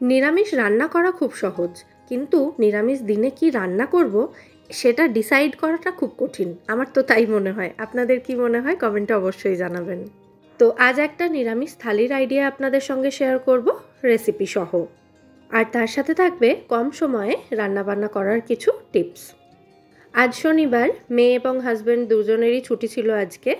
নিরামিষ রান্না করা খুব সহজ, কিন্তু নিরামিষ দিনে কি রান্না করব সেটা ডিসাইড করাটা খুব কঠিন। আমার তো তাই মনে হয়। আপনাদের কি মনে হয় কমেন্টে অবশ্যই জানাবেন। তো আজ একটা নিরামিষ থালির আইডিয়া আপনাদের সঙ্গে শেয়ার করব, রেসিপি সহ। আর তার সাথে থাকবে কম সময়ে রান্নাবান্না করার কিছু টিপস। আজ শনিবার, মেয়ে এবং হাজব্যান্ড দুজনেরই ছুটি ছিল আজকে।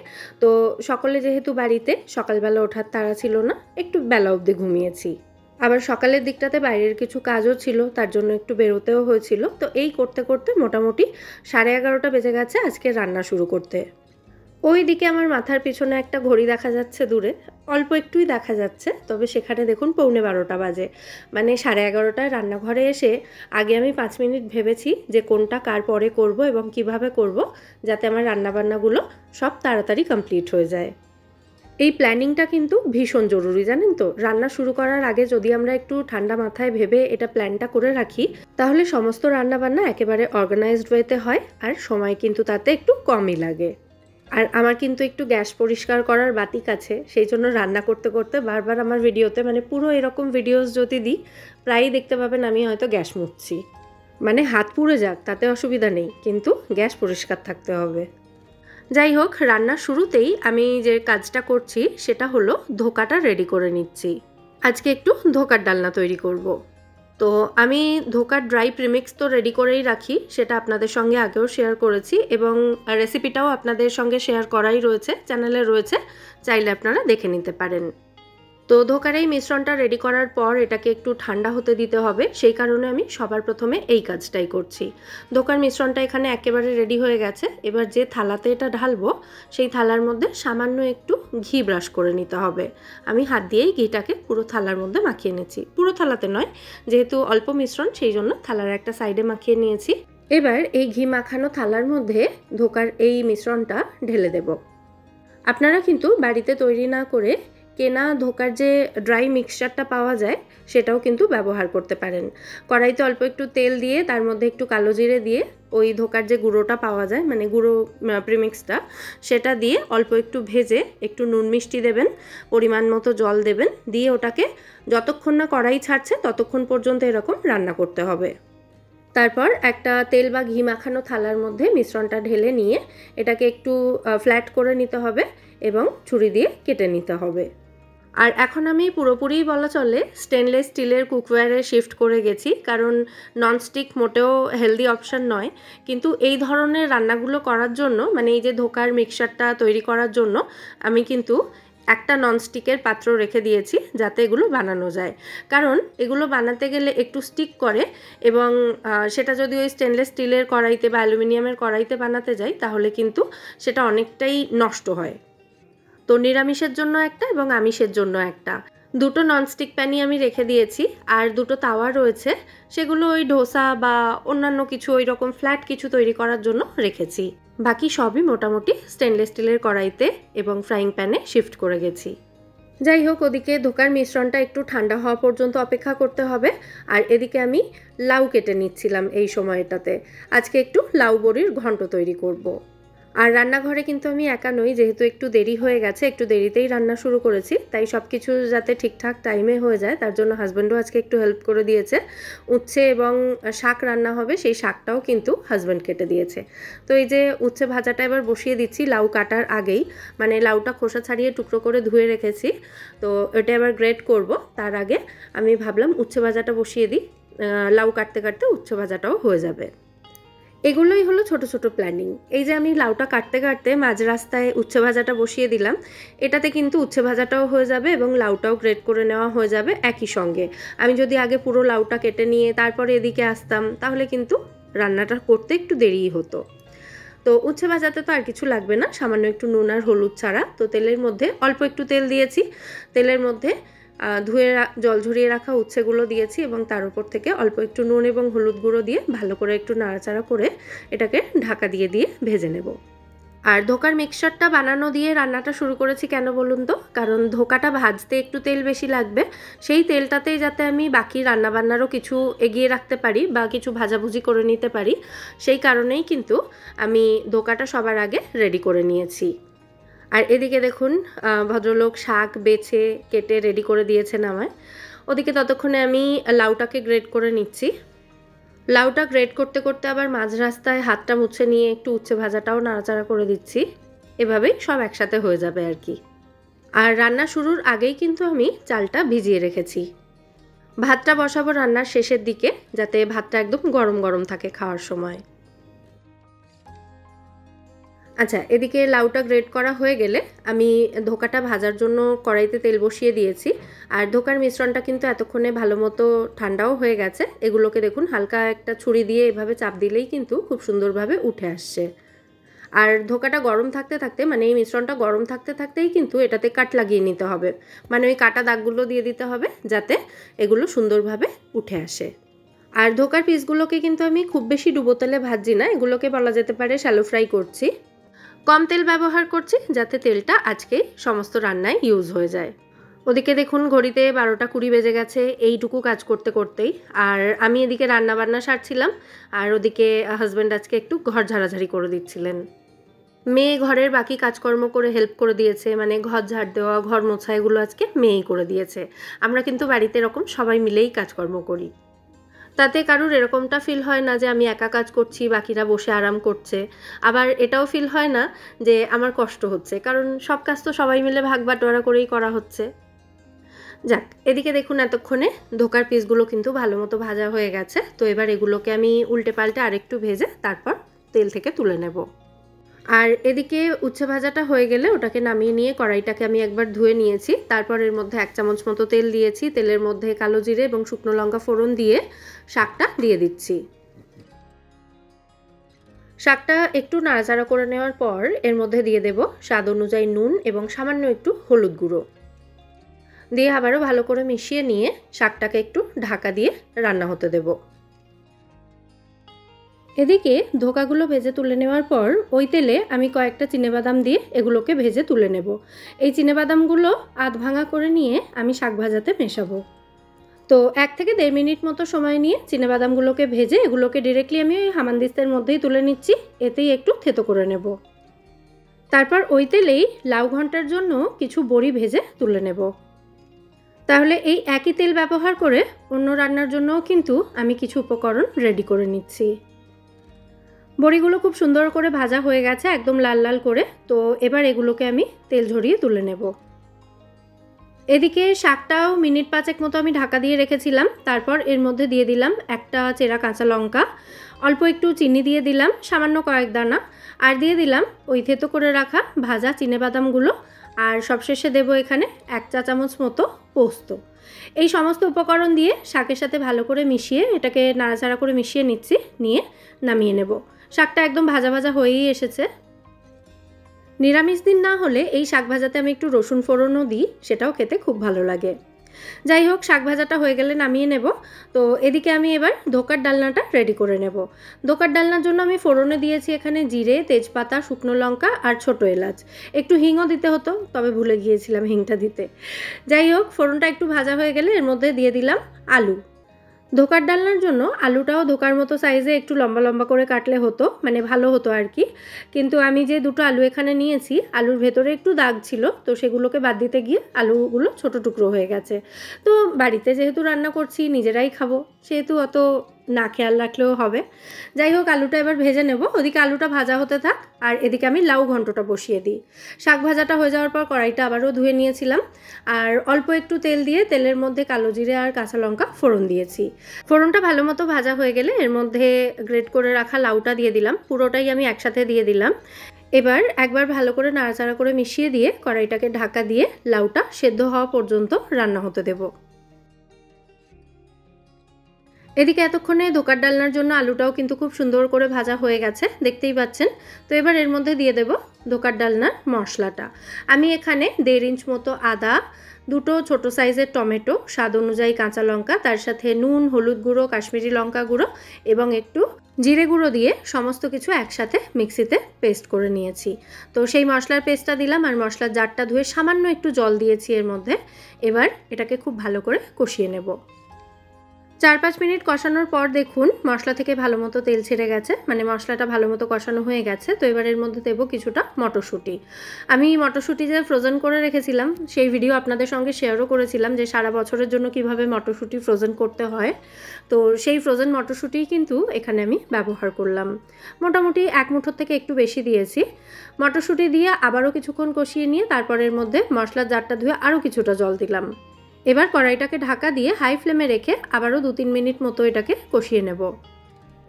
তো সকলে যেহেতু বাড়িতে, সকালবেলা ওঠার তাড়া ছিল না, একটু বেলা অবধি ঘুমিয়েছি। আবার সকালের দিকটাতে বাইরের কিছু কাজও ছিল, তার জন্য একটু বেরোতেও হয়েছিল। তো এই করতে করতে মোটামুটি 11:30 বেজে গেছে আজকে রান্না শুরু করতে। ওই দিকে আমার মাথার পিছনে একটা ঘড়ি দেখা যাচ্ছে দূরে, অল্প একটুই দেখা যাচ্ছে, তবে সেখানে দেখুন 11:15 বাজে। মানে 11:30টায় রান্নাঘরে এসে আগে আমি 5 মিনিট ভেবেছি যে কোনটা কার পরে করব এবং কিভাবে করব, যাতে আমার রান্নাবান্নাগুলো সব তাড়াতাড়ি কমপ্লিট হয়ে যায়। এই প্ল্যানিংটা কিন্তু ভীষণ জরুরি, জানেন তো। রান্না শুরু করার আগে যদি আমরা একটু ঠান্ডা মাথায় ভেবে এটা প্ল্যানটা করে রাখি, তাহলে সমস্ত রান্নাবান্না একেবারে অর্গানাইজড ওয়েতে হয়, আর সময় কিন্তু তাতে একটু কমই লাগে। আর আমার কিন্তু একটু গ্যাস পরিষ্কার করার বাতিক আছে, সেই জন্য রান্না করতে করতে বারবার আমার ভিডিওতে, মানে পুরো এরকম ভিডিওস যদি দিই, প্রায়ই দেখতে পাবেন আমি হয়তো গ্যাস মুছছি। মানে হাত পুড়ে যাক তাতে অসুবিধা নেই, কিন্তু গ্যাস পরিষ্কার থাকতে হবে। যাই হোক, রান্নার শুরুতেই আমি যে কাজটা করছি সেটা হলো ধোকাটা রেডি করে নিচ্ছি। আজকে একটু ধোকার ডালনা তৈরি করব। তো আমি ধোকার ড্রাই প্রিমিক্স তো রেডি করেই রাখি, সেটা আপনাদের সঙ্গে আগেও শেয়ার করেছি এবং রেসিপিটাও আপনাদের সঙ্গে শেয়ার করাই রয়েছে, চ্যানেলে রয়েছে, চাইলে আপনারা দেখে নিতে পারেন। তো ধোকার এই মিশ্রণটা রেডি করার পর এটাকে একটু ঠান্ডা হতে দিতে হবে, সেই কারণে আমি সবার প্রথমে এই কাজটাই করছি। ধোকার মিশ্রণটা এখানে একেবারে রেডি হয়ে গেছে। এবার যে থালাতে এটা ঢালবো, সেই থালার মধ্যে সামান্য একটু ঘি ব্রাশ করে নিতে হবে। আমি হাত দিয়েই ঘিটাকে পুরো থালার মধ্যে মাখিয়ে নিয়েছি, পুরো থালাতে নয়, যেহেতু অল্প মিশ্রণ সেই জন্য থালার একটা সাইডে মাখিয়ে নিয়েছি। এবার এই ঘি মাখানো থালার মধ্যে ধোকার এই মিশ্রণটা ঢেলে দেব। আপনারা কিন্তু বাড়িতে তৈরি না করে কেনা ধোকার যে ড্রাই মিক্সচারটা পাওয়া যায় সেটাও কিন্তু ব্যবহার করতে পারেন। কড়াইতে অল্প একটু তেল দিয়ে তার মধ্যে একটু কালো জিরে দিয়ে ওই ধোকার যে গুঁড়োটা পাওয়া যায়, মানে গুঁড়ো প্রিমিক্সটা, সেটা দিয়ে অল্প একটু ভেজে একটু নুন মিষ্টি দেবেন, পরিমাণ মতো জল দেবেন, দিয়ে ওটাকে যতক্ষণ না কড়াই ছাড়ছে ততক্ষণ পর্যন্ত এরকম রান্না করতে হবে। তারপর একটা তেল বা ঘি মাখানো থালার মধ্যে মিশ্রণটা ঢেলে নিয়ে এটাকে একটু ফ্ল্যাট করে নিতে হবে এবং ছুরি দিয়ে কেটে নিতে হবে। আর এখন আমি পুরোপুরি বলা চলে স্টেনলেস স্টিলের কুকওয়্যারে শিফট করে গেছি, কারণ ননস্টিক মোটেও হেলদি অপশান নয়। কিন্তু এই ধরনের রান্নাগুলো করার জন্য, মানে এই যে ধোকার মিক্সচারটা তৈরি করার জন্য, আমি কিন্তু একটা ননস্টিকের পাত্র রেখে দিয়েছি যাতে এগুলো বানানো যায়। কারণ এগুলো বানাতে গেলে একটু স্টিক করে, এবং সেটা যদি ওই স্টেনলেস স্টিলের কড়াইতে বা অ্যালুমিনিয়ামের কড়াইতে বানাতে যাই তাহলে কিন্তু সেটা অনেকটাই নষ্ট হয়। তো নিরামিষের জন্য একটা এবং আমিষের জন্য একটা, দুটো ননস্টিক প্যানই আমি রেখে দিয়েছি। আর দুটো তাওয়া রয়েছে, সেগুলো ওই ডোসা বা অন্যান্য কিছু ওই রকম ফ্ল্যাট কিছু তৈরি করার জন্য রেখেছি। বাকি সবই মোটামুটি স্টেনলেস স্টিলের কড়াইতে এবং ফ্রাইং প্যানে শিফট করে গেছি। যাই হোক, ওদিকে ধোকার মিশ্রণটা একটু ঠান্ডা হওয়া পর্যন্ত অপেক্ষা করতে হবে। আর এদিকে আমি লাউ কেটে নিচ্ছিলাম এই সময়টাতে। আজকে একটু লাউ বড়ির ঘন্ট তৈরি করব। আর রান্নাঘরে কিন্তু আমি একা নই, যেহেতু একটু দেরি হয়ে গেছে, একটু দেরিতেই রান্না শুরু করেছি, তাই সব কিছু যাতে ঠিকঠাক টাইমে হয়ে যায় তার জন্য হাজব্যান্ডও আজকে একটু হেল্প করে দিয়েছে। উচ্ছে এবং শাক রান্না হবে, সেই শাকটাও কিন্তু হাজব্যান্ড কেটে দিয়েছে। তো এই যে উচ্ছে ভাজাটা এবার বসিয়ে দিচ্ছি লাউ কাটার আগেই, মানে লাউটা খোসা ছাড়িয়ে টুকরো করে ধুয়ে রেখেছি, তো এটা এবার গ্রেট করব। তার আগে আমি ভাবলাম উচ্ছে ভাজাটা বসিয়ে দিই, লাউ কাটতে কাটতে উচ্ছে ভাজাটাও হয়ে যাবে। এগুলোই হলো ছোট ছোট প্ল্যানিং। এই যে আমি লাউটা কাটতে কাটতে মাঝ রাস্তায় উচ্ছে ভাজাটা বসিয়ে দিলাম, এটাতে কিন্তু উচ্ছে ভাজাটাও হয়ে যাবে এবং লাউটাও গ্রেট করে নেওয়া হয়ে যাবে একই সঙ্গে। আমি যদি আগে পুরো লাউটা কেটে নিয়ে তারপরে এদিকে আসতাম তাহলে কিন্তু রান্নাটা করতে একটু দেরিই হতো। তো উচ্ছে ভাজাতে তো আর কিছু লাগবে না, সামান্য একটু নুন আর হলুদ ছাড়া। তো তেলের মধ্যে অল্প একটু তেল দিয়েছি, তেলের মধ্যে ধুয়ে জল ঝরিয়ে রাখা উচ্ছেগুলো দিয়েছি এবং তার উপর থেকে অল্প একটু নুন এবং হলুদ গুঁড়ো দিয়ে ভালো করে একটু নাড়াচাড়া করে এটাকে ঢাকা দিয়ে দিয়ে ভেজে নেব। আর ধোকার মিক্সচারটা বানানো দিয়ে রান্নাটা শুরু করেছি কেন বলুন তো? কারণ ধোকাটা ভাজতে একটু তেল বেশি লাগবে, সেই তেলটাতেই যাতে আমি বাকি রান্নাবান্নারও কিছু এগিয়ে রাখতে পারি বা কিছু ভাজাভুজি করে নিতে পারি, সেই কারণেই কিন্তু আমি ধোকাটা সবার আগে রেডি করে নিয়েছি। আর এদিকে দেখুন ভদ্রলোক শাক বেছে কেটে রেডি করে দিয়েছেন আমায়। ওদিকে ততক্ষণে আমি লাউটাকে গ্রেট করে নিচ্ছি। লাউটা গ্রেট করতে করতে আবার মাঝ রাস্তায় হাতটা মুছে নিয়ে একটু উচ্ছে ভাজাটাও নাড়াচাড়া করে দিচ্ছি। এভাবেই সব একসাথে হয়ে যাবে আর কি। আর রান্না শুরুর আগেই কিন্তু আমি চালটা ভিজিয়ে রেখেছি। ভাতটা বসাবো রান্নার শেষের দিকে, যাতে ভাতটা একদম গরম গরম থাকে খাওয়ার সময়। আচ্ছা, এদিকে লাউটা গ্রেট করা হয়ে গেলে আমি ধোকাটা ভাজার জন্য কড়াইতে তেল বসিয়ে দিয়েছি। আর ধোকার মিশ্রণটা কিন্তু এতক্ষণে ভালো মতো ঠান্ডাও হয়ে গেছে। এগুলোকে দেখুন হালকা একটা ছুরি দিয়ে এভাবে চাপ দিলেই কিন্তু খুব সুন্দরভাবে উঠে আসছে। আর ধোকাটা গরম থাকতে থাকতে, মানে এই মিশ্রণটা গরম থাকতে থাকতেই কিন্তু এটাতে কাট লাগিয়ে নিতে হবে, মানে ওই কাটা দাগগুলো দিয়ে দিতে হবে যাতে এগুলো সুন্দরভাবে উঠে আসে। আর ধোকার পিসগুলোকে কিন্তু আমি খুব বেশি ডুবো তেলে ভাজছি না, এগুলোকে বলা যেতে পারে শ্যালো ফ্রাই করছি। কম তেল ব্যবহার করছি যাতে তেলটা আজকেই সমস্ত রান্নায় ইউজ হয়ে যায়। ওদিকে দেখুন ঘড়িতে 12:20 বেজে গেছে এইটুকু কাজ করতে করতেই। আর আমি এদিকে রান্না বান্না সারছিলাম, আর ওদিকে হাজব্যান্ড আজকে একটু ঘর ঝাড়াঝাড়ি করে দিচ্ছিলেন। মেয়ে ঘরের বাকি কাজকর্ম করে হেল্প করে দিয়েছে, মানে ঘর ঝাড় দেওয়া, ঘর মোছা, এগুলো আজকে মেয়েই করে দিয়েছে। আমরা কিন্তু বাড়িতে এরকম সবাই মিলেই কাজকর্ম করি, তাতে কারুর এরকমটা ফিল হয় না যে আমি একা কাজ করছি বাকিরা বসে আরাম করছে। আবার এটাও ফিল হয় না যে আমার কষ্ট হচ্ছে, কারণ সব কাজ তো সবাই মিলে ভাগ বাটোয়ারা করেই করা হচ্ছে। যাক, এদিকে দেখুন এতক্ষণে ধোকার পিসগুলো কিন্তু ভালো মতো ভাজা হয়ে গেছে। তো এবার এগুলোকে আমি উল্টে পাল্টে আরেকটু ভেজে তারপর তেল থেকে তুলে নেব। আর এদিকে উচ্ছে ভাজাটা হয়ে গেলে ওটাকে নামিয়ে নিয়ে কড়াইটাকে আমি একবার ধুয়ে নিয়েছি। তারপর এর মধ্যে 1 চামচ মতো তেল দিয়েছি। তেলের মধ্যে কালো জিরে এবং শুকনো লঙ্কা ফোড়ন দিয়ে শাকটা দিয়ে দিচ্ছি। শাকটা একটু নাড়াচাড়া করে নেওয়ার পর এর মধ্যে দিয়ে দেব স্বাদ অনুযায়ী নুন এবং সামান্য একটু হলুদ গুঁড়ো দিয়ে আবারও ভালো করে মিশিয়ে নিয়ে শাকটাকে একটু ঢাকা দিয়ে রান্না হতে দেব। এদিকে ধোকাগুলো ভেজে তুলে নেওয়ার পর ওই তেলে আমি কয়েকটা চিনেবাদাম দিয়ে এগুলোকে ভেজে তুলে নেব। এই চিনেবাদামগুলো আধ ভাঙা করে নিয়ে আমি শাক ভাজাতে মেশাবো। তো 1 থেকে 1.5 মিনিট মতো সময় নিয়ে চিনেবাদামগুলোকে ভেজে এগুলোকে ডিরেক্টলি আমি ওই হামানদিস্তের মধ্যেই তুলে নিচ্ছি, এতেই একটু থেতো করে নেব। তারপর ওই তেলেই লাউ ঘন্টার জন্য কিছু বড়ি ভেজে তুলে নেব। তাহলে এই একই তেল ব্যবহার করে অন্য রান্নার জন্যও কিন্তু আমি কিছু উপকরণ রেডি করে নিচ্ছি। বড়িগুলো খুব সুন্দর করে ভাজা হয়ে গেছে, একদম লাল লাল করে। তো এবার এগুলোকে আমি তেল ঝরিয়ে তুলে নেব। এদিকে শাকটাও মিনিট 5 মতো আমি ঢাকা দিয়ে রেখেছিলাম। তারপর এর মধ্যে দিয়ে দিলাম একটা চেরা কাঁচা লঙ্কা, অল্প একটু চিনি দিয়ে দিলাম, সামান্য কয়েক দানা, আর দিয়ে দিলাম ওই থেতো করে রাখা ভাজা চিনেবাদামগুলো, আর সবশেষে দেব এখানে 1 চা চামচ মতো পোস্ত। এই সমস্ত উপকরণ দিয়ে শাকের সাথে ভালো করে মিশিয়ে এটাকে নাড়াচাড়া করে মিশিয়ে নিচ্ছি, নিয়ে নামিয়ে নেব। শাকটা একদম ভাজা ভাজা হয়েই এসেছে। নিরামিষ দিন না হলে এই শাক ভাজাতে আমি একটু রসুন ফোড়নও দিই, সেটাও খেতে খুব ভালো লাগে। যাই হোক, শাক ভাজাটা হয়ে গেলে নামিয়ে নেব। তো এদিকে আমি এবার ধোকার ডালনাটা রেডি করে নেব। ধোকার ডালনার জন্য আমি ফোড়নে দিয়েছি এখানে জিরে, তেজপাতা, শুকনো লঙ্কা আর ছোটো এলাচ। একটু হিংও দিতে হতো, তবে ভুলে গিয়েছিলাম হিংটা দিতে। যাই হোক, ফোড়নটা একটু ভাজা হয়ে গেলে এর মধ্যে দিয়ে দিলাম আলু। ধোকার ডালনার জন্য আলুটাও ধোকার মতো সাইজে একটু লম্বা লম্বা করে কাটলে হতো, মানে ভালো হতো আর কি। কিন্তু আমি যে দুটো আলু এখানে নিয়েছি, আলুর ভেতরে একটু দাগ ছিল, তো সেগুলোকে বাদ দিতে গিয়ে আলুগুলো ছোট টুকরো হয়ে গেছে। তো বাড়িতে যেহেতু রান্না করছি, নিজেরাই খাবো, সেহেতু অত না খেয়াল রাখলেও হবে। যাই হোক, আলুটা এবার ভেজে নেব। ওদিকে আলুটা ভাজা হতে থাক, আর এদিকে আমি লাউ ঘন্টটা বসিয়ে দিই। শাক ভাজাটা হয়ে যাওয়ার পর কড়াইটা আবারও ধুয়ে নিয়েছিলাম, আর অল্প একটু তেল দিয়ে তেলের মধ্যে কালো জিরে আর কাঁচা লঙ্কা ফোড়ন দিয়েছি। ফোড়নটা ভালো মতো ভাজা হয়ে গেলে এর মধ্যে গ্রেট করে রাখা লাউটা দিয়ে দিলাম, পুরোটাই আমি একসাথে দিয়ে দিলাম। এবার একবার ভালো করে নাড়াচাড়া করে মিশিয়ে দিয়ে কড়াইটাকে ঢাকা দিয়ে লাউটা সেদ্ধ হওয়া পর্যন্ত রান্না হতে দেব। এদিকে এতক্ষণে ধোকার ডালনার জন্য আলুটাও কিন্তু খুব সুন্দর করে ভাজা হয়ে গেছে, দেখতেই পাচ্ছেন। তো এবার এর মধ্যে দিয়ে দেব ধোকার ডালনার মশলাটা। আমি এখানে 1.5 ইঞ্চ মতো আদা, দুটো ছোট সাইজের টমেটো, স্বাদ অনুযায়ী কাঁচা লঙ্কা, তার সাথে নুন, হলুদ গুঁড়ো, কাশ্মীরি লঙ্কা গুঁড়ো এবং একটু জিরে গুঁড়ো দিয়ে সমস্ত কিছু একসাথে মিক্সিতে পেস্ট করে নিয়েছি। তো সেই মশলার পেস্টটা দিলাম, আর মশলার জারটা ধুয়ে সামান্য একটু জল দিয়েছি এর মধ্যে। এবার এটাকে খুব ভালো করে কষিয়ে নেব। 4-5 মিনিট কষানোর পর দেখুন মশলা থেকে ভালো মতো তেল ছেড়ে গেছে, মানে মশলাটা ভালো মতো কষানো হয়ে গেছে। তো এবার এর মধ্যে দেবো কিছুটা মটরশুঁটি। আমি মটরশুঁটি যে ফ্রোজেন করে রেখেছিলাম সেই ভিডিও আপনাদের সঙ্গে শেয়ারও করেছিলাম যে সারা বছরের জন্য কিভাবে মটরশুঁটি ফ্রোজেন করতে হয়। তো সেই ফ্রোজেন মটরশুঁটিই কিন্তু এখানে আমি ব্যবহার করলাম। মোটামুটি 1 মুঠোর থেকে একটু বেশি দিয়েছি। মটরশুঁটি দিয়ে আবারও কিছুক্ষণ কষিয়ে নিয়ে তারপর এর মধ্যে মশলার জারটা ধুয়ে আরও কিছুটা জল দিলাম। এবার কড়াইটাকে ঢাকা দিয়ে হাই ফ্লেমে রেখে আবারও 2-3 মিনিট মতো এটাকে কষিয়ে নেব।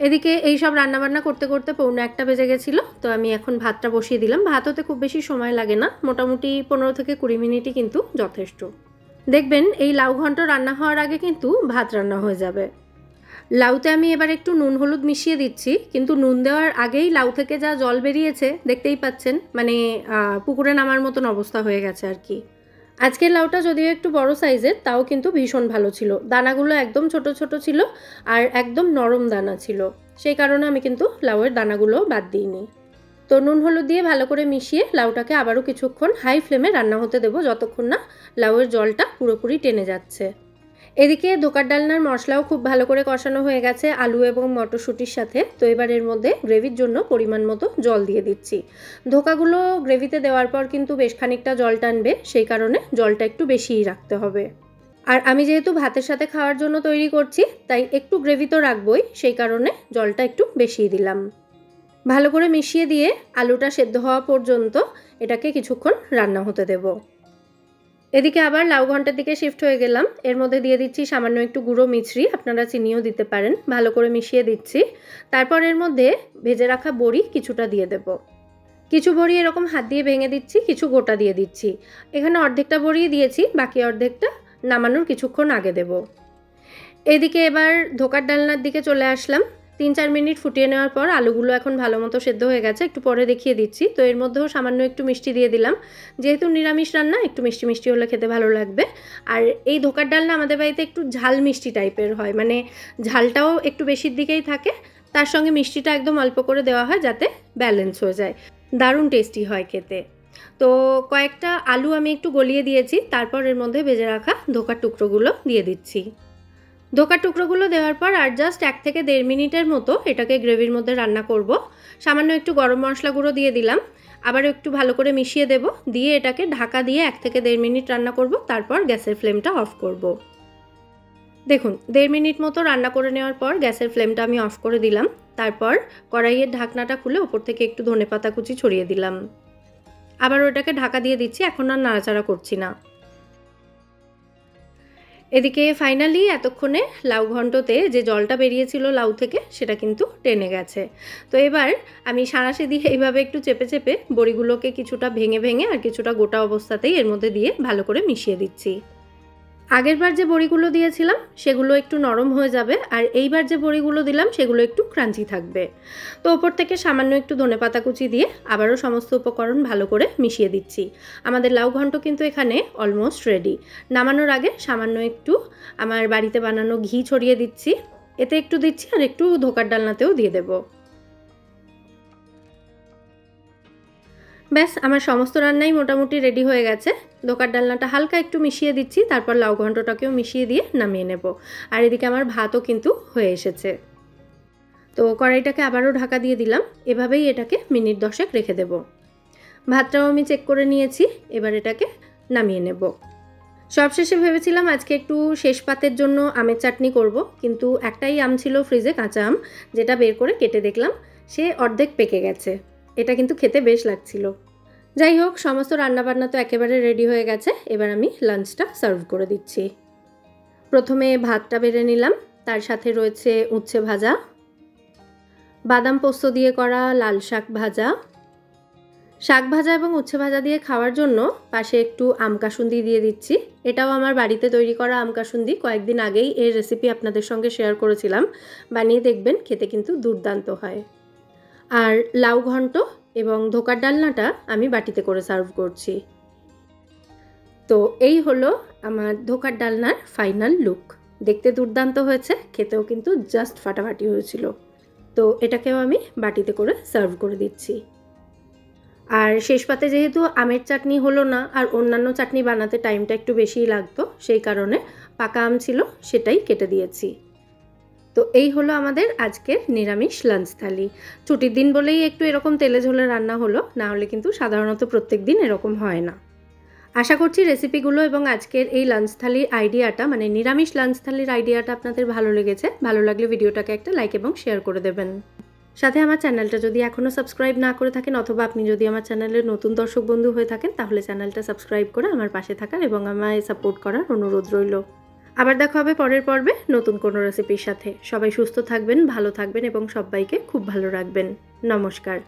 এদিকে এই সব রান্নাবান্না করতে করতে 1:45 বেজে গেছিলো। তো আমি এখন ভাতটা বসিয়ে দিলাম। ভাত হতে খুব বেশি সময় লাগে না, মোটামুটি 15 থেকে 20 মিনিটই কিন্তু যথেষ্ট। দেখবেন এই লাউ ঘন্ট রান্না হওয়ার আগে কিন্তু ভাত রান্না হয়ে যাবে। লাউতে আমি এবার একটু নুন হলুদ মিশিয়ে দিচ্ছি, কিন্তু নুন দেওয়ার আগেই লাউ থেকে যা জল বেরিয়েছে দেখতেই পাচ্ছেন, মানে পুকুরে নামার মতন অবস্থা হয়ে গেছে আর কি। আজকের লাউটা যদিও একটু বড় সাইজের, তাও কিন্তু ভীষণ ভালো ছিল। দানাগুলো একদম ছোট ছোট ছিল আর একদম নরম দানা ছিল, সেই কারণে আমি কিন্তু লাউয়ের দানাগুলো বাদ দিইনি। তো নুন হলুদ দিয়ে ভালো করে মিশিয়ে লাউটাকে আবারও কিছুক্ষণ হাই ফ্লেমে রান্না হতে দেবো, যতক্ষণ না লাউয়ের জলটা পুরোপুরি টেনে যাচ্ছে। এদিকে ধোকার ডালনার মশলাও খুব ভালো করে কষানো হয়ে গেছে আলু এবং মটরশুঁটির সাথে। তো এবার এর মধ্যে গ্রেভির জন্য পরিমাণ মতো জল দিয়ে দিচ্ছি। ধোকাগুলো গ্রেভিতে দেওয়ার পর কিন্তু বেশ খানিকটা জল টানবে, সেই কারণে জলটা একটু বেশিই রাখতে হবে। আর আমি যেহেতু ভাতের সাথে খাওয়ার জন্য তৈরি করছি, তাই একটু গ্রেভি তো রাখবই, সেই কারণে জলটা একটু বেশিই দিলাম। ভালো করে মিশিয়ে দিয়ে আলুটা সেদ্ধ হওয়া পর্যন্ত এটাকে কিছুক্ষণ রান্না হতে দেবো। এদিকে আবার লাউ ঘন্টার দিকে শিফট হয়ে গেলাম। এর মধ্যে দিয়ে দিচ্ছি সামান্য একটু গুঁড়ো মিছরি, আপনারা চিনিও দিতে পারেন। ভালো করে মিশিয়ে দিচ্ছি। তারপর এর মধ্যে ভেজে রাখা বড়ি কিছুটা দিয়ে দেব। কিছু বড়ি এরকম হাত দিয়ে ভেঙে দিচ্ছি, কিছু গোটা দিয়ে দিচ্ছি। এখানে অর্ধেকটা বড়ি দিয়েছি, বাকি অর্ধেকটা নামানোর কিছুক্ষণ আগে দেব। এদিকে এবার ধোকার ডালনার দিকে চলে আসলাম। 3-4 মিনিট ফুটিয়ে নেওয়ার পর আলুগুলো এখন ভালো মতো সেদ্ধ হয়ে গেছে, একটু পরে দেখিয়ে দিচ্ছি। তো এর মধ্যেও সামান্য একটু মিষ্টি দিয়ে দিলাম, যেহেতু নিরামিষ রান্না একটু মিষ্টি মিষ্টি হলে খেতে ভালো লাগবে। আর এই ধোকার ডালনা আমাদের বাড়িতে একটু ঝাল মিষ্টি টাইপের হয়, মানে ঝালটাও একটু বেশির দিকেই থাকে, তার সঙ্গে মিষ্টিটা একদম অল্প করে দেওয়া হয় যাতে ব্যালেন্স হয়ে যায়। দারুণ টেস্টি হয় খেতে। তো কয়েকটা আলু আমি একটু গলিয়ে দিয়েছি, তারপর এর মধ্যে ভেজে রাখা ধোকার টুকরোগুলো দিয়ে দিচ্ছি। ধোকার টুকরোগুলো দেওয়ার পর আর জাস্ট 1 থেকে 1.5 মিনিটের মতো এটাকে গ্রেভির মধ্যে রান্না করব। সামান্য একটু গরম মশলা গুঁড়ো দিয়ে দিলাম, আবার একটু ভালো করে মিশিয়ে দেব, দিয়ে এটাকে ঢাকা দিয়ে 1 থেকে 1.5 মিনিট রান্না করব। তারপর গ্যাসের ফ্লেমটা অফ করব। দেখুন 1.5 মিনিট মতো রান্না করে নেওয়ার পর গ্যাসের ফ্লেমটা আমি অফ করে দিলাম। তারপর কড়াইয়ের ঢাকনাটা খুলে ওপর থেকে একটু ধনেপাতা কুচি ছড়িয়ে দিলাম। আবার ওটাকে ঢাকা দিয়ে দিচ্ছি, এখন আর নাড়াচাড়া করছি না। এদিকে ফাইনালি এতক্ষণে লাউ ঘন্টতে যে জলটা বেরিয়েছিল লাউ থেকে সেটা কিন্তু টেনে গেছে। তো এবার আমি সাঁড়াশি দিয়ে এইভাবে একটু চেপে চেপে বড়িগুলোকে কিছুটা ভেঙে ভেঙে আর কিছুটা গোটা অবস্থাতেই এর মধ্যে দিয়ে ভালো করে মিশিয়ে দিচ্ছি। আগেরবার যে বড়িগুলো দিয়েছিলাম সেগুলো একটু নরম হয়ে যাবে, আর এইবার যে বড়িগুলো দিলাম সেগুলো একটু ক্রাঞ্চি থাকবে। তো ওপর থেকে সামান্য একটু ধনেপাতা কুচি দিয়ে আবারও সমস্ত উপকরণ ভালো করে মিশিয়ে দিচ্ছি। আমাদের লাউ ঘন্ট কিন্তু এখানে অলমোস্ট রেডি। নামানোর আগে সামান্য একটু আমার বাড়িতে বানানো ঘি ছড়িয়ে দিচ্ছি, এতে একটু দিচ্ছি আর একটু ধোকার ডালনাতেও দিয়ে দেবো। ব্যাস আমার সমস্ত রান্নাই মোটামুটি রেডি হয়ে গেছে। ধোকার ডালনাটা হালকা একটু মিশিয়ে দিচ্ছি, তারপর লাউ ঘন্টটাকেও মিশিয়ে দিয়ে নামিয়ে নেব। আর এদিকে আমার ভাতও কিন্তু হয়ে এসেছে। তো কড়াইটাকে আবারও ঢাকা দিয়ে দিলাম, এভাবেই এটাকে মিনিট 10 রেখে দেব। ভাতটাও আমি চেক করে নিয়েছি, এবার এটাকে নামিয়ে নেব। সবশেষে ভেবেছিলাম আজকে একটু শেষ পাতের জন্য আমের চাটনি করব, কিন্তু একটাই আম ছিল ফ্রিজে, কাঁচা আম, যেটা বের করে কেটে দেখলাম সে অর্ধেক পেকে গেছে। এটা কিন্তু খেতে বেশ লাগছিল। যাই হোক, সমস্ত রান্নাবান্না তো একেবারে রেডি হয়ে গেছে। এবার আমি লাঞ্চটা সার্ভ করে দিচ্ছি। প্রথমে ভাতটা বেড়ে নিলাম, তার সাথে রয়েছে উচ্ছে ভাজা, বাদাম পোস্ত দিয়ে করা লাল শাক ভাজা, শাক ভাজা এবং উচ্ছে ভাজা দিয়ে খাওয়ার জন্য পাশে একটু আম কাসুন্দি দিয়ে দিচ্ছি। এটাও আমার বাড়িতে তৈরি করা আম কাসুন্দি, কয়েকদিন আগেই এর রেসিপি আপনাদের সঙ্গে শেয়ার করেছিলাম, বানিয়ে দেখবেন, খেতে কিন্তু দুর্দান্ত হয়। আর লাউ ঘন্ট এবং ধোকার ডালনাটা আমি বাটিতে করে সার্ভ করছি। তো এই হলো আমার ধোকার ডালনার ফাইনাল লুক। দেখতে দুর্দান্ত হয়েছে, খেতেও কিন্তু জাস্ট ফাটাফাটি হয়েছিল। তো এটাকেও আমি বাটিতে করে সার্ভ করে দিচ্ছি। আর শেষ পাতে যেহেতু আমের চাটনি হলো না, আর অন্যান্য চাটনি বানাতে টাইমটা একটু বেশিই লাগতো, সেই কারণে পাকা আম ছিল সেটাই কেটে দিয়েছি। তো এই হলো আমাদের আজকের নিরামিষ লাঞ্চ থালি। ছুটির দিন বলেই একটু এরকম তেলে ঝোলে রান্না হলো, না হলে কিন্তু সাধারণত প্রত্যেক দিন এরকম হয় না। আশা করছি রেসিপিগুলো এবং আজকের এই লাঞ্চ থালির আইডিয়াটা, মানে নিরামিষ লাঞ্চ থালির আইডিয়াটা আপনাদের ভালো লেগেছে। ভালো লাগলে ভিডিওটাকে একটা লাইক এবং শেয়ার করে দেবেন। সাথে আমার চ্যানেলটা যদি এখনও সাবস্ক্রাইব না করে থাকেন, অথবা আপনি যদি আমার চ্যানেলের নতুন দর্শক বন্ধু হয়ে থাকেন, তাহলে চ্যানেলটা সাবস্ক্রাইব করে আমার পাশে থাকার এবং আমায় সাপোর্ট করার অনুরোধ রইল। আবার দেখা হবে পরের পর্বে নতুন কোনো রেসিপির সাথে। সবাই সুস্থ থাকবেন, ভালো থাকবেন এবং সবাইকে খুব ভালো রাখবেন। নমস্কার।